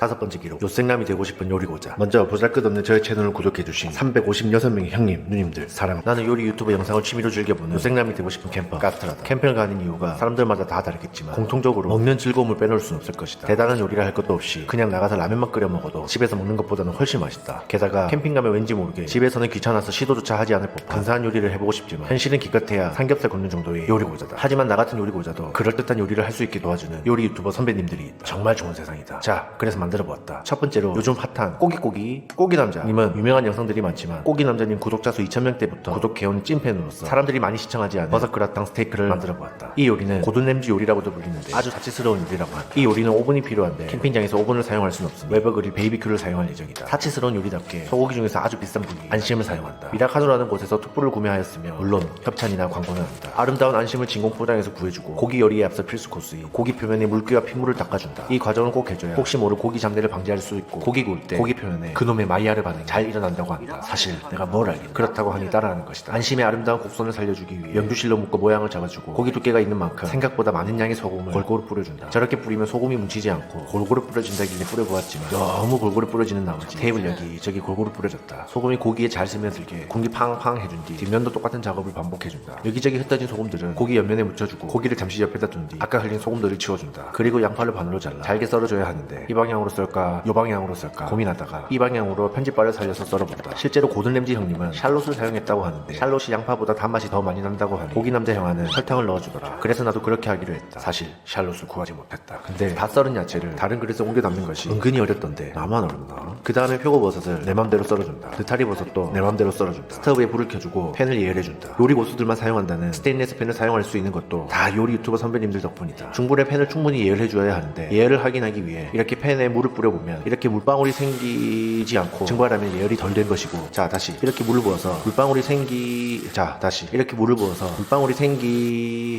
5번째 기록, 요생남이 되고 싶은 요리고자. 먼저 보잘것없는 저의 채널을 구독해주신 356명의 형님, 누님들 사랑합니다. 나는 요리 유튜브 영상을 취미로 즐겨보는 요생남이 되고 싶은 캠퍼 까스트라다. 캠핑을 가는 이유가 사람들마다 다 다르겠지만 공통적으로 먹는 즐거움을 빼놓을 수는 없을 것이다. 대단한 요리를 할 것도 없이 그냥 나가서 라면만 끓여 먹어도 집에서 먹는 것보다는 훨씬 맛있다. 게다가 캠핑 가면 왠지 모르게 집에서는 귀찮아서 시도조차 하지 않을 법한 근사한 요리를 해보고 싶지만 현실은 기껏해야 삼겹살 굽는 정도의 요리고자다. 하지만 나 같은 요리고자도 그럴듯한 요리를 할 수 있게 도와주는 요리 유튜버 선배님들이 있다. 정말 좋은 세상이다. 자, 그래서 만들어보았다. 첫 번째로 요즘 핫한 꼬기남자님은 유명한 영상들이 많지만 꼬기남자님 구독자 수 2000명대부터 구독해온 찐팬으로서 사람들이 많이 시청하지 않은 버섯그라탕 스테이크를 만들어보았다. 이 요리는 고든 램지 요리라고도 불리는데 아주 자취스러운 요리라고 한다. 이 요리는 오븐이 필요한데 캠핑장에서 오븐을 사용할 수는 없으니 웨버그릴 베이비큐를 사용할 예정이다. 사치스러운 요리답게 소고기 중에서 아주 비싼 부위 안심을 사용한다. 미라카노라는 곳에서 툭불을 구매하였으며 물론 협찬이나 광고는 아니다. 아름다운 안심을 진공 포장해서 구해주고 고기 요리에 앞서 필수 코스인 고기 표면에 물기와 핏물을 닦아준다. 이 과정을 꼭 해줘야 혹시 모를 고기 잡내를 방지할 수 있고 고기 구울 때 고기 표면에 그놈의 마이야르 반응이 잘 일어난다고 한다. 사실 내가 뭘 알겠나. 그렇다고 하니 따라하는 것이다. 안심의 아름다운 곡선을 살려주기 위해 연두실로 묶어 모양을 잡아주고 고기 두께가 있는 만큼 생각보다 많은 양의 소금을 골고루 뿌려준다. 저렇게 뿌리면 소금이 뭉치지 않고 골고루 뿌려진다길래 뿌려보았지만 너무 골고루 뿌려지는 나머지 테이블 여기저기 골고루 뿌려졌다. 소금이 고기에 잘 스며들게 공기 팡팡 해준 뒤 뒷면도 똑같은 작업을 반복해준다. 여기저기 흩어진 소금들은 고기 옆면에 묻혀주고 고기를 잠시 옆에다 둔 뒤 아까 흘린 소금들을 치워준다. 그리고 양파를 반으로 잘라 잘게 썰어줘야 하는데 이 방향으로 썰까 요 방향으로 썰까 고민하다가 이 방향으로 편집발을 살려서 썰어본다. 실제로 고든 램지 형님은 샬롯을 사용했다고 하는데 샬롯이 양파보다 단맛이 더 많이 난다고 하니 고기남자 형아는 설탕을 넣어주더라. 그래서 나도 그렇게 하기로 했다. 사실 샬롯을 구하지 못했다. 근데 다 썰은 야채를 다른 그릇에 옮겨 담는 것이 은근히 어렵던데 나만 어렵나? 그 다음에 표고버섯을 내 맘대로 썰어준다. 느타리버섯도 내 맘대로 썰어준다. 스토브에 불을 켜주고 팬을 예열해준다. 요리 고수들만 사용한다는 스테인레스 팬을 사용할 수 있는 것도 다 요리 유튜버 선배님들 덕분이다. 중불에 팬을 충분히 예열해줘야 하는데 예열을 확인하기 위해 이렇게 팬에 물을 뿌려보면 이렇게 물방울이 생기지 않고 증발하면 예열이 덜 된 것이고 자 다시 이렇게 물을 부어서 물방울이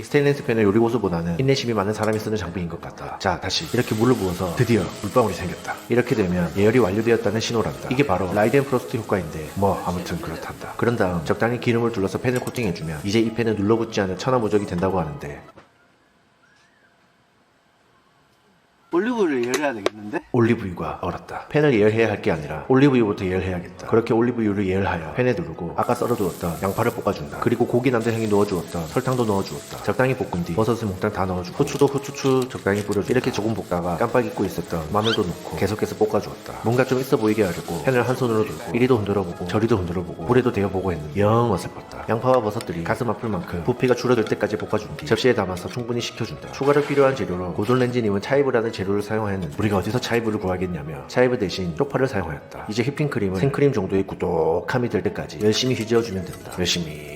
스테인레스 팬의 요리 고수보다는 인내심이 많은 사람이 쓰는 장비인 것 같다. 자 다시 이렇게 물을 부어서 드디어 물방울이 생겼다. 이렇게 되면 예열이 완료되었다는 신호란다. 이게 바로 라이덴 프로스트 효과인데 뭐 아무튼 그렇단다. 그런 다음 적당히 기름을 둘러서 팬을 코팅해주면 이제 이 팬은 눌러붙지 않은 천하무적이 된다고 하는데 올리브유를 예열해야 되겠는데? 올리브유가 얼었다. 팬을 예열해야 할 게 아니라 올리브유부터 예열해야겠다. 그렇게 올리브유를 예열하여 팬에 두르고 아까 썰어두었던 양파를 볶아준다. 그리고 고기 남자 형이 넣어주었던 설탕도 넣어주었다. 적당히 볶은 뒤 버섯을 몽땅 다 넣어주고 후추도 후추추 적당히 뿌려주고 이렇게 조금 볶다가 깜빡 잊고 있었던 마늘도 넣고 계속해서 볶아주었다. 뭔가 좀 있어 보이게 하려고 팬을 한 손으로 들고 이리도 흔들어보고 저리도 흔들어보고 불에도 데워보고 했는데 영 어설펐다. 양파와 버섯들이 가슴 아플 만큼 부피가 줄어들 때까지 볶아준 뒤 접시에 담아서 충분히 식혀준다. 추가로 필요한 재료로 고든 렌지님은 차이브라는 재료를 사용하였는데 우리가 어디서 차이브를 구하겠냐며 차이브 대신 쪽파를 사용하였다. 이제 휘핑크림은 생크림 정도의 구독함이 될 때까지 열심히 휘저어주면 된다. 열심히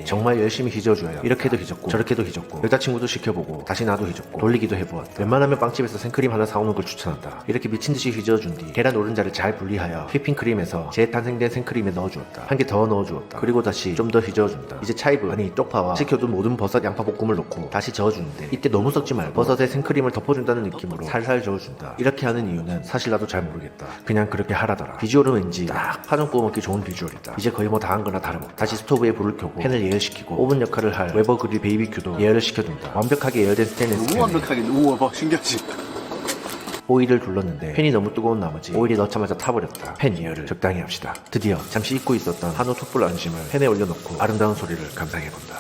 정말 열심히 휘저어줘야 이렇게도 휘졌고 저렇게도 휘졌고 여자친구도 시켜보고 다시 나도 휘졌고 돌리기도 해보았다. 웬만하면 빵집에서 생크림 하나 사오는 걸 추천한다. 이렇게 미친듯이 휘저어준 뒤 계란 노른자를 잘 분리하여 휘핑크림에서 재탄생된 생크림에 넣어주었다. 한 개 더 넣어주었다. 그리고 다시 좀 더 휘저어준다. 이제 차이브 아니 쪽파와 시켜둔 모든 버섯 양파 볶음을 넣고 다시 저어주는데 이때 너무 섞지 말고 버섯에 생크림을 덮어준다는 느낌으로 살살 저어준다. 이렇게 하는 이유는 사실 나도 잘 모르겠다. 그냥 그렇게 하라더라. 비주얼은 왠지 딱 파전 구워 먹기 좋은 비주얼이다. 이제 거의 뭐 다 한 거나 다름없다. 다시 스토브에 불을 켜고 팬을 예열시키고 오븐 역할을 할 웨버 그릴 베이비큐도 예열을 시켜둔다. 완벽하게 예열된 스테인리스 너무 완벽하게 우와 봐 신기하지. 오일을 둘렀는데 팬이 너무 뜨거운 나머지 오일이 넣자마자 타버렸다. 팬 예열을 적당히 합시다. 드디어 잠시 잊고 있었던 한우 툭불 안심을 팬에 올려놓고 아름다운 소리를 감상해본다.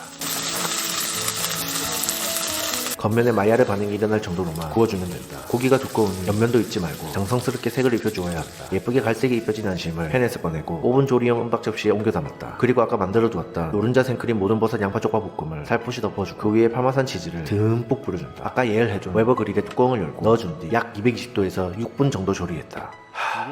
겉면에 마이야르 반응이 일어날 정도로만 구워주면 된다. 고기가 두꺼우니 옆면도 잊지 말고 정성스럽게 색을 입혀주어야 한다. 예쁘게 갈색이 입혀진 안심을 팬에서 꺼내고 오븐 조리용 은박 접시에 옮겨 담았다. 그리고 아까 만들어 두었던 노른자 생크림 모든 버섯 양파 쪽파 볶음을 살포시 덮어주고 그 위에 파마산 치즈를 듬뿍 뿌려준다. 아까 예열해준 웨버 그릴의 뚜껑을 열고 넣어준 뒤 약 220도에서 6분 정도 조리했다.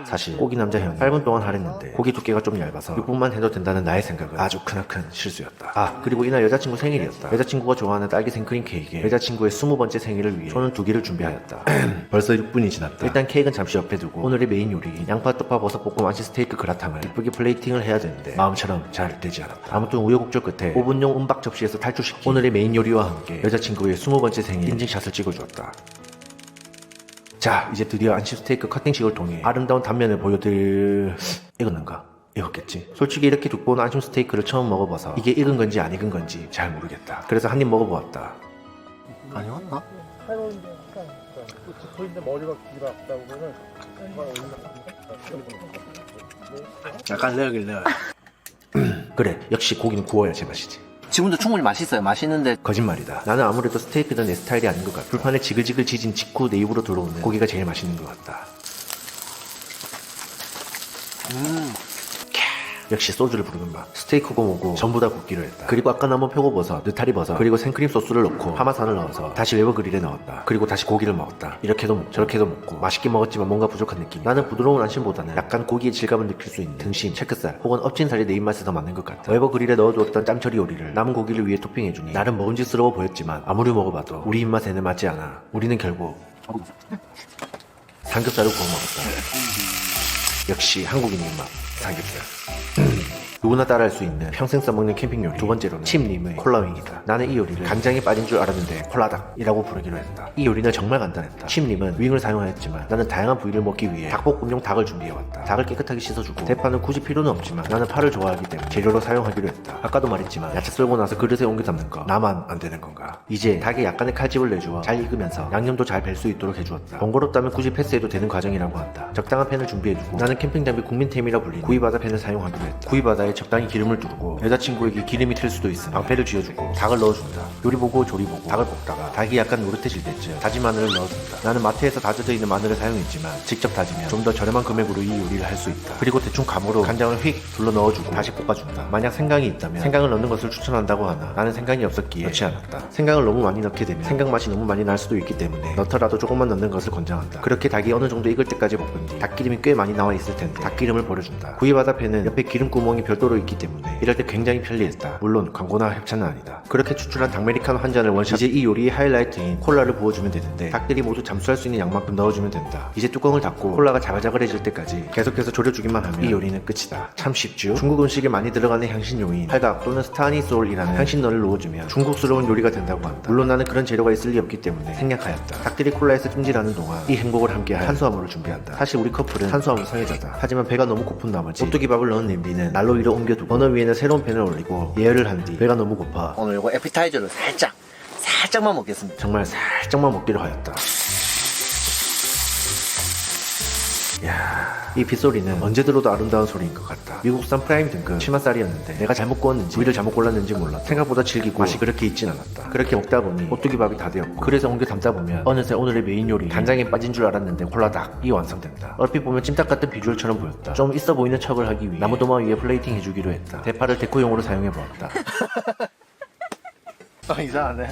사실 고기 남자 형이 8분 동안 하랬는데 고기 두께가 좀 얇아서 6분만 해도 된다는 나의 생각은 아주 크나큰 실수였다. 아 그리고 이날 여자친구 생일이었다. 여자친구가 좋아하는 딸기 생크림 케이크에 여자친구의 20번째 생일을 위해 손은 2개를 준비하였다. 벌써 6분이 지났다. 일단 케이크는 잠시 옆에 두고 오늘의 메인 요리인 양파 쪽파 버섯 볶음 안시 스테이크 그라탕을 이쁘게 플레이팅을 해야 되는데 마음처럼 잘 되지 않았다. 아무튼 우여곡절 끝에 오븐용 은박 접시에서 탈출시킨 오늘의 메인 요리와 함께 여자친구의 20번째 생일 인증샷을 찍어주었다. 자 이제 드디어 안심 스테이크 커팅식을 통해 아름다운 단면을 익었는가? 익었겠지. 솔직히 이렇게 두꺼운 안심 스테이크를 처음 먹어봐서 이게 익은 건지 안 익은 건지 잘 모르겠다. 그래서 한 입 먹어보았다. 아니 왔나? 살아있는데 약간 붙어있는데 머리가 길어 아프다고 그러면 약간 레어긴 레어. 그래, 역시 고기는 구워야 제맛이지. 지금도 충분히 맛있어요. 맛있는데 거짓말이다. 나는 아무래도 스테이크는 내 스타일이 아닌 것 같아. 불판에 지글지글 지진 직후 내 입으로 들어오는 고기가 제일 맛있는 것 같다. 역시 소주를 부르는 맛. 스테이크고 뭐고 전부 다 굽기로 했다. 그리고 아까 남은 표고버섯, 느타리버섯, 그리고 생크림 소스를 넣고 파마산을 넣어서 다시 웨버 그릴에 넣었다. 그리고 다시 고기를 먹었다. 이렇게도 먹고 저렇게도 먹고 맛있게 먹었지만 뭔가 부족한 느낌. 나는 부드러운 안심보다는 약간 고기의 질감을 느낄 수 있는 등심, 체크살 혹은 엎친살이 내 입맛에 더 맞는 것 같다. 웨버 그릴에 넣어두었던 짬처리 요리를 남은 고기를 위해 토핑해주니 나름 먹음직스러워 보였지만 아무리 먹어봐도 우리 입맛에는 맞지 않아. 우리는 결국 삼겹살을 구워 먹었다. 역시 한국인의 입맛 삼겹살. 누구나 따라할 수 있는 평생 써먹는 캠핑 요리. 두 번째로는 칩님의 콜라윙이다. 나는 이 요리를 간장에 빠진 줄 알았는데 콜라닭이라고 부르기로 했다. 이 요리는 정말 간단했다. 칩님은 윙을 사용하였지만 나는 다양한 부위를 먹기 위해 닭볶음용 닭을 준비해왔다. 닭을 깨끗하게 씻어주고 대파는 굳이 필요는 없지만 나는 파를 좋아하기 때문에 재료로 사용하기로 했다. 아까도 말했지만 야채 썰고 나서 그릇에 옮겨 담는 거 나만 안 되는 건가. 이제 닭에 약간의 칼집을 내주어 잘 익으면서 양념도 잘 뵐 수 있도록 해주었다. 번거롭다면 굳이 패스해도 되는 과정이라고 한다. 적당한 팬을 준비해주고 나는 캠핑 장비 국민템이라 불리는 구이바다 팬을 사용하기로 했다. 구이바다에 적당히 기름을 두르고 여자친구에게 기름이 튈 수도 있으니 방패를 쥐어주고 닭을 넣어준다. 요리 보고 조리 보고 닭을 볶다가 닭이 약간 노릇해질 때쯤 다진 마늘을 넣어준다. 나는 마트에서 다져져 있는 마늘을 사용했지만 직접 다지면 좀 더 저렴한 금액으로 이 요리를 할 수 있다. 그리고 대충 감으로 간장을 휙 둘러 넣어주고 다시 볶아준다. 만약 생강이 있다면 생강을 넣는 것을 추천한다고 하나 나는 생강이 없었기에 넣지 않았다. 생강을 너무 많이 넣게 되면 생강 맛이 너무 많이 날 수도 있기 때문에 넣더라도 조금만 넣는 것을 권장한다. 그렇게 닭이 어느 정도 익을 때까지 볶은 뒤 닭기름이 꽤 많이 나와 있을 텐데 닭기름을 버려준다. 구이바다 팬은 옆에 기름 구멍이 별도로 있기 때문에 이럴 때 굉장히 편리했다. 물론 광고나 협찬은 아니다. 그렇게 추출한 닭메리카노 한 잔을 원샷. 이제 이 요리의 하이라이트인 콜라를 부어주면 되는데 닭들이 모두 잠수할 수 있는 양만큼 넣어주면 된다. 이제 뚜껑을 닫고 콜라가 자글자글해질 때까지 계속해서 졸여주기만 하면 이 요리는 끝이다. 참 쉽죠? 중국 음식에 많이 들어가는 향신 요인 팔각 또는 스타니솔이라는 향신료를 넣어주면 중국스러운 요리가 된다고 한다. 물론 나는 그런 재료가 있을 리 없기 때문에 생략하였다. 닭들이 콜라에서 찜질하는 동안 이 행복을 함께할 탄수화물을 준비한다. 사실 우리 커플은 탄수화물 성애자다. 하지만 배가 너무 고픈 나머지 오뚜기밥을 넣은 냄비는 난로 위로 옮겨두고 버너 위에는 새로운 팬을 올리고 예열을 한 뒤 배가 너무 고파 오늘 이거 에피타이저를 살짝만 먹겠습니다. 정말 살짝만 먹기로 하였다. 이야, 이 빗소리는 언제 들어도 아름다운 소리인 것 같다. 미국산 프라임 등급 치맛살이었는데 내가 잘못 구웠는지 부위를 잘못 골랐는지 몰라 생각보다 질기고 맛이 그렇게 있진 않았다. 그렇게 먹다 보니 오뚜기밥이 다 되었고 그래서 옮겨 담다 보면 어느새 오늘의 메인 요리 간장에 빠진 줄 알았는데 콜라닭이 완성된다. 얼핏 보면 찜닭 같은 비주얼처럼 보였다. 좀 있어 보이는 척을 하기 위해 나무도마 위에 플레이팅 해주기로 했다. 대파를 데코용으로 사용해보았다. 이상하네.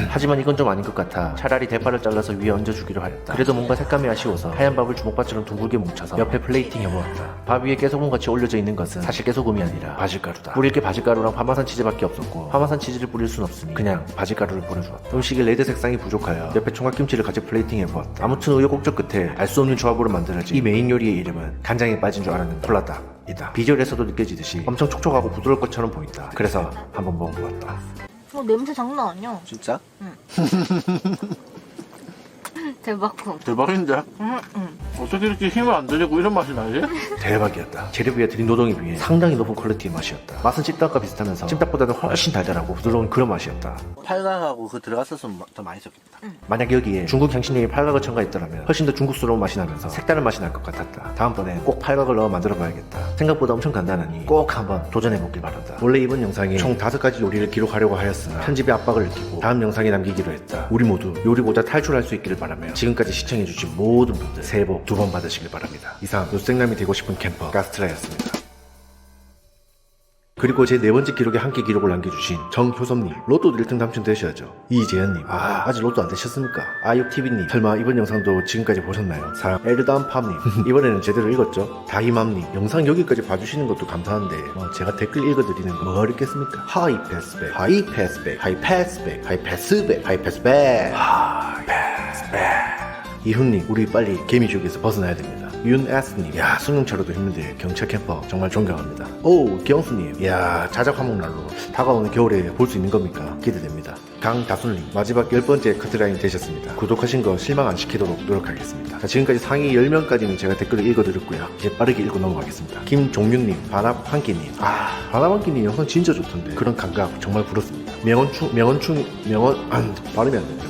하지만 이건 좀 아닌 것 같아. 차라리 대파를 잘라서 위에 얹어주기로 하였다. 그래도 뭔가 색감이 아쉬워서 하얀 밥을 주먹밥처럼 둥글게 뭉쳐서 옆에 플레이팅 해보았다. 밥 위에 깨소금같이 올려져 있는 것은 사실 깨소금이 아니라 바질가루다. 뿌릴 게 바질가루랑 파마산 치즈밖에 없었고 파마산 치즈를 뿌릴 순 없으니 그냥 바질가루를 뿌려주었다. 음식의 레드 색상이 부족하여 옆에 총각김치를 같이 플레이팅 해보았다. 아무튼 우여곡절 끝에 알 수 없는 조합으로 만들어진 이 메인 요리의 이름은 간장에 빠진 줄 알았는데 콜라닭이다. 비주얼에서도 느껴지듯이 엄청 촉촉하고 부드러울 것처럼 보인다. 그래서 한번 먹어보았다. 냄새 장난 아니야. 진짜? 대박쿵. 대박인데? 응. 어떻게 이렇게 힘을 안 들이고 이런 맛이 나지? 대박이었다. 재료비에 들인 노동에 비해 상당히 높은 퀄리티의 맛이었다. 맛은 찜닭과 비슷하면서 찜닭보다는 훨씬 달달하고 부드러운 그런 맛이었다. 팔각하고 그 들어갔었으면 더 맛있었겠다. 만약 여기에 중국 향신료인 팔각을 첨가했더라면 훨씬 더 중국스러운 맛이 나면서 색다른 맛이 날 것 같았다. 다음번에 꼭 팔각을 넣어 만들어 봐야겠다. 생각보다 엄청 간단하니 꼭 한번 도전해보길 바란다. 원래 이번 영상에 총 5가지 요리를 기록하려고 하였으나 편집의 압박을 느끼고 다음 영상에 남기기로 했다. 우리 모두 요리보다 탈출할 수 있기를 바라며 지금까지 시청해주신 모든 분들 새해 복 2번 받으시길 바랍니다. 이상 요생남이 되고 싶은 캠퍼 가스트라였습니다. 그리고 제 4번째 기록에 함께 기록을 남겨주신 정효섭님, 로또 1등 당첨되셔야죠. 이재현님, 아직 로또 안 되셨습니까? 아육TV님, 설마 이번 영상도 지금까지 보셨나요? 사랑 에르담팜님, 이번에는 제대로 읽었죠? 다희맘님, 영상 여기까지 봐주시는 것도 감사한데 제가 댓글 읽어드리는 거 뭐가 어렵겠습니까? 하이 패스백, 하이 패스백, 하이 패스백, 하이 패스백, 하이 패스백, 하이 패스백. 이훈님, 우리 빨리 개미족에서 벗어나야 됩니다. 윤S님, 야 승용차로도 힘든데 경찰 캠퍼 정말 존경합니다. 오 기영수님, 야 자작 화목난로 다가오는 겨울에 볼 수 있는 겁니까? 기대됩니다. 강다순님, 마지막 10번째 커트라인 되셨습니다. 구독하신 거 실망 안 시키도록 노력하겠습니다. 자, 지금까지 상위 10명까지는 제가 댓글을 읽어드렸고요. 이제 빠르게 읽고 넘어가겠습니다. 김종윤님, 바람한끼님, 바람한끼님 영상 진짜 좋던데 그런 감각 정말 부럽습니다. 명언충 발음이 안 되네요.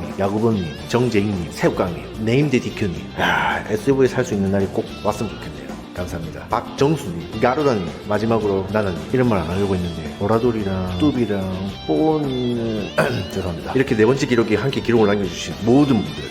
호빵님, 야구범님, 정재익님, 새우깡님, 네임드 디큐님. 야, SUV 살 수 있는 날이 꼭 왔으면 좋겠네요. 감사합니다. 박정수님, 가루다님, 마지막으로 나나님. 이런 말 안 하려고 했는데 보라돌이랑 뚜비랑 뽀님 죄송합니다. 이렇게 네 번째 기록에 함께 기록을 남겨주신 모든 분들